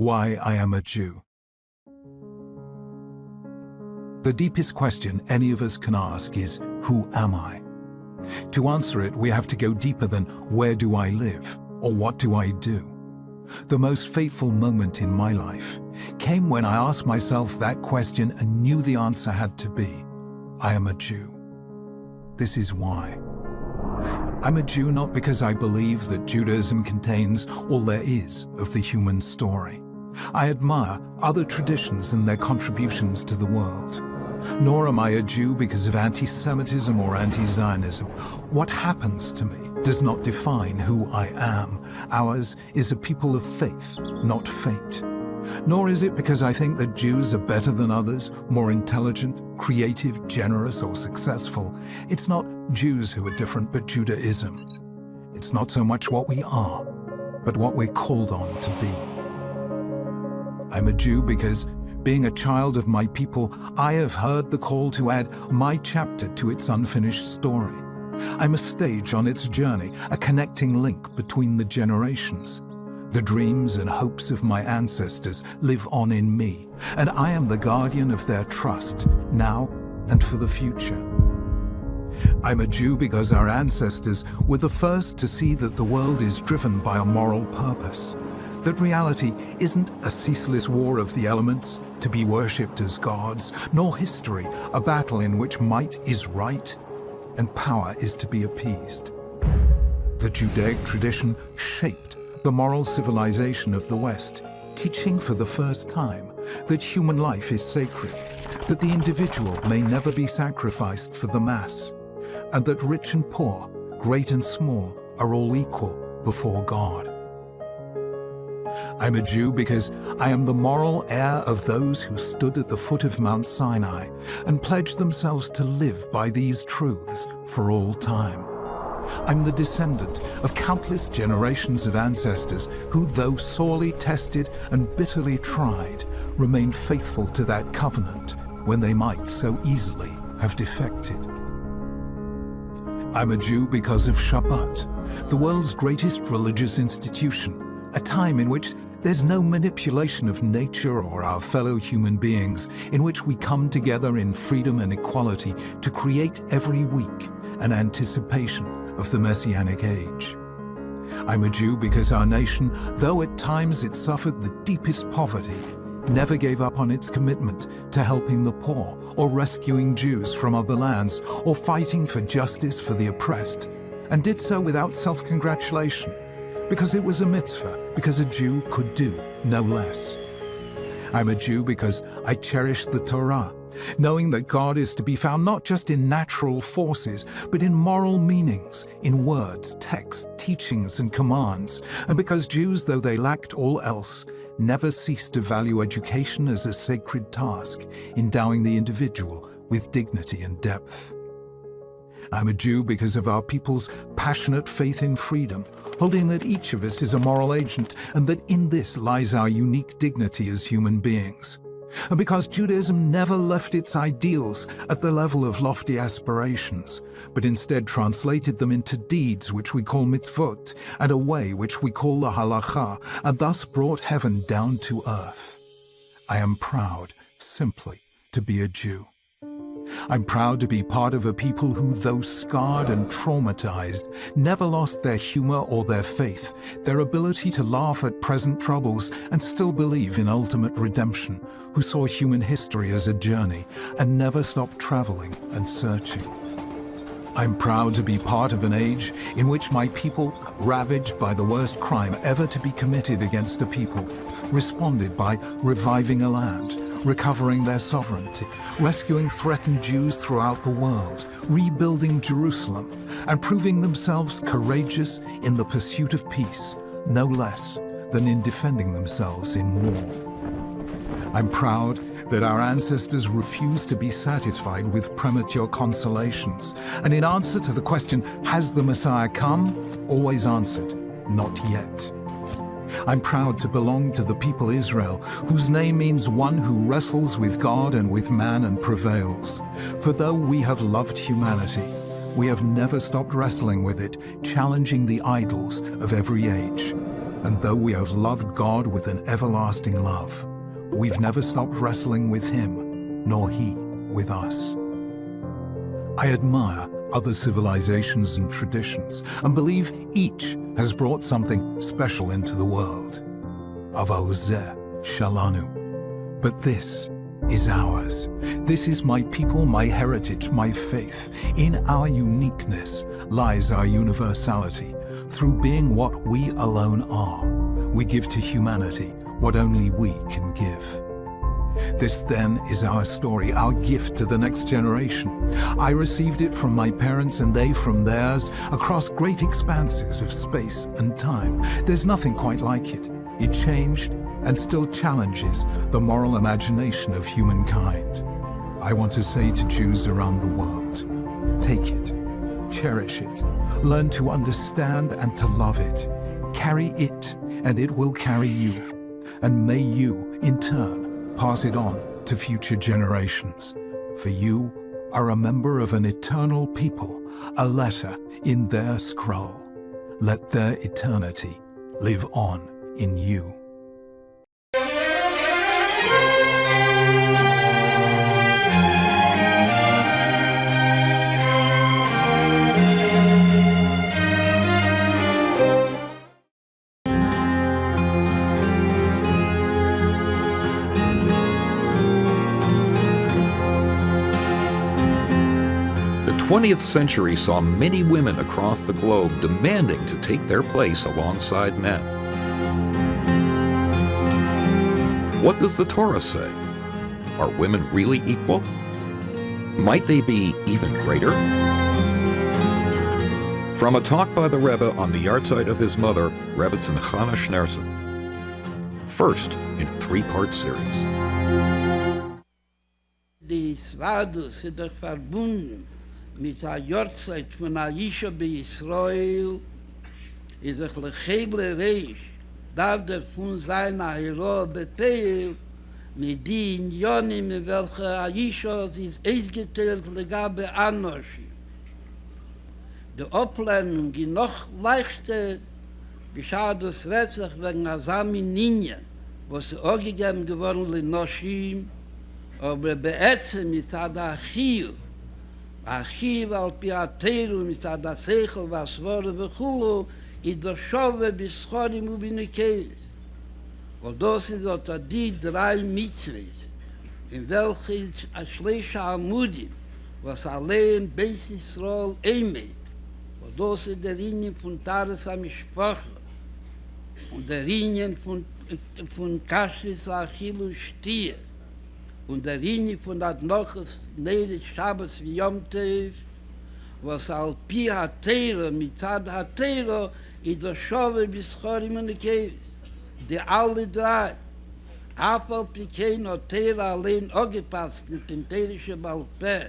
why I am a Jew. The deepest question any of us can ask is, who am I? To answer it, we have to go deeper than where do I live or what do I do. The most fateful moment in my life came when I asked myself that question and knew the answer had to be, I am a Jew. This is why. I'm a Jew not because I believe that Judaism contains all there is of the human story. I admire other traditions and their contributions to the world. Nor am I a Jew because of anti-Semitism or anti-Zionism. What happens to me does not define who I am. Ours is a people of faith, not fate. Nor is it because I think that Jews are better than others, more intelligent, creative, generous, or successful. It's not Jews who are different, but Judaism. It's not so much what we are, but what we're called on to be. I'm a Jew because, being a child of my people, I have heard the call to add my chapter to its unfinished story. I'm a stage on its journey, a connecting link between the generations. The dreams and hopes of my ancestors live on in me, and I am the guardian of their trust, now and for the future. I'm a Jew because our ancestors were the first to see that the world is driven by a moral purpose, that reality isn't a ceaseless war of the elements to be worshipped as gods, nor history a battle in which might is right and power is to be appeased. The Judaic tradition shaped the moral civilization of the West, teaching for the first time that human life is sacred, that the individual may never be sacrificed for the mass, and that rich and poor, great and small, are all equal before God. I'm a Jew because I am the moral heir of those who stood at the foot of Mount Sinai and pledged themselves to live by these truths for all time. I'm the descendant of countless generations of ancestors who, though sorely tested and bitterly tried, remained faithful to that covenant when they might so easily have defected. I'm a Jew because of Shabbat, the world's greatest religious institution, a time in which there's no manipulation of nature or our fellow human beings, in which we come together in freedom and equality to create every week an anticipation of the Messianic age. I'm a Jew because our nation, though at times it suffered the deepest poverty, never gave up on its commitment to helping the poor or rescuing Jews from other lands or fighting for justice for the oppressed, and did so without self-congratulation, because it was a mitzvah, because a Jew could do no less. I'm a Jew because I cherish the Torah, knowing that God is to be found not just in natural forces, but in moral meanings, in words, texts, teachings, and commands, and because Jews, though they lacked all else, never ceased to value education as a sacred task, endowing the individual with dignity and depth. I'm a Jew because of our people's passionate faith in freedom, holding that each of us is a moral agent and that in this lies our unique dignity as human beings. And because Judaism never left its ideals at the level of lofty aspirations, but instead translated them into deeds which we call mitzvot, and a way which we call the halakha, and thus brought heaven down to earth. I am proud, simply, to be a Jew. I'm proud to be part of a people who, though scarred and traumatized, never lost their humor or their faith, their ability to laugh at present troubles and still believe in ultimate redemption, who saw human history as a journey and never stopped traveling and searching. I'm proud to be part of an age in which my people, ravaged by the worst crime ever to be committed against a people, responded by reviving a land, recovering their sovereignty, rescuing threatened Jews throughout the world, rebuilding Jerusalem, and proving themselves courageous in the pursuit of peace, no less than in defending themselves in war. I'm proud that our ancestors refused to be satisfied with premature consolations, and in answer to the question, has the Messiah come? Always answered, not yet. I'm proud to belong to the people Israel, whose name means one who wrestles with God and with man and prevails. For though we have loved humanity, we have never stopped wrestling with it, challenging the idols of every age. And though we have loved God with an everlasting love, we've never stopped wrestling with Him, nor He with us. I admire other civilizations and traditions and believe each has brought something special into the world. Aval zeh shalanu. But this is ours. This is my people, my heritage, my faith. In our uniqueness lies our universality. Through being what we alone are, we give to humanity what only we can give. This then is our story, our gift to the next generation. I received it from my parents and they from theirs, across great expanses of space and time. There's nothing quite like it. It changed and still challenges the moral imagination of humankind. I want to say to Jews around the world, take it, cherish it, learn to understand and to love it. Carry it, and it will carry you. And may you, in turn, pass it on to future generations. For you are a member of an eternal people, a letter in their scroll. Let their eternity live on in you. The 20th century saw many women across the globe demanding to take their place alongside men. What does the Torah say? Are women really equal? Might they be even greater? From a talk by the Rebbe on the yahrzeit of his mother, Rebbetzin Chana Schneerson. First in a three-part series. Die Swadus sind doch verbunden mit der Jahrzeit von Aisha bei Israel, ist doch lecheble Reich, darf der von seiner Hero bepeil, mit die Unionen, mit welcher Aisha ist ausgeteilt, legabe Anarchie. Die Ablehnung, die noch leichter, geschah das Rätsel wegen Asami Ninja, wo sie auch gegeben geworden in Noshim, aber beätzen mit der Achiv al pi Ateiru mit der Seichel, was wurde bechulu, in der Schove bis Chorim und Binikeis. Und das ist unter die drei Mitzvahs, in welchen Ashleisha Amudim, was allein Beis Yisrael eimet. Und das ist der Linie von Tares HaMishpacha und der Linie von Kashrus Achilu Shtia. Und der Linie von Adnoches Neidet Shabbos wie Yom Tov, was al pi Hatero, mitzad Hatero, in der Shove bis Chorim und Kevis. Die alle drei, Afal Pikein Hatero allein auch gepasst in Penterische Balpeh,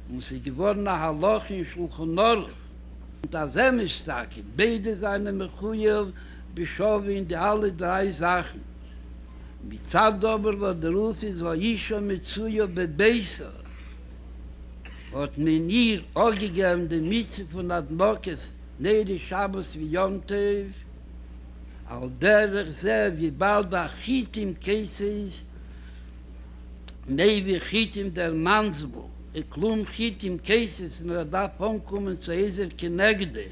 und sie geworden nach Haloch in Shulchan Aruch. Und das Emestake, beide seine Mechuyev, Bishove in die alle drei Sachen. Mitzad aber, wo der Ruf ist, wo Isha Metsuyo bebeisa, hat man ihr auch gegeben, die Mitzvah von Adnokes, Neidet Shabbos wie Yom Tov, al derech sehr, wie bald der Chitim Käse ist, wie Chitim der Mansbo, klum Chitim Käse ist, nur darf ankommen zu Ezer Kenegde,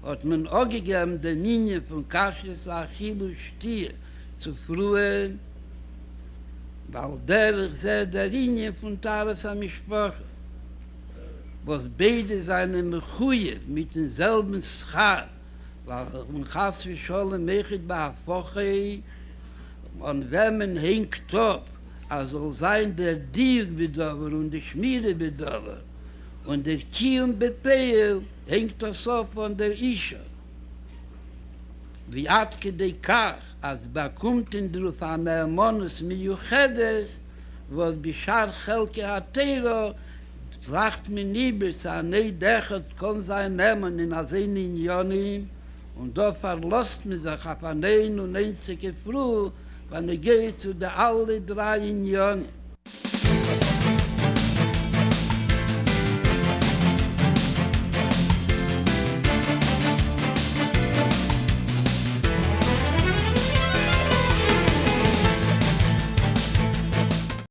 hat man auch gegeben, die Linie von Kashrus Achilu Shtia, zu frühen, weil der Linie von Tares HaMishpacha, was beide seine Mechuyev mit demselben Schar, weil man Chas v'Sholem mechet ba'afochei, und wenn man hängt ab, soll sein der Diuk bedover und der Schmiede bedover, und der Kiyum bepeil hängt das ab von der Isha. Wie atke de kach, als bakumten druf an Ermonus miyuchedes, was bishar chelke Hatero, tracht mir nie bis an ei dechet kon sein nehmen in asen Unionen, und da verlost mir sich auf an ein und einzige Früh, wenn geht zu der alle drei Unionen.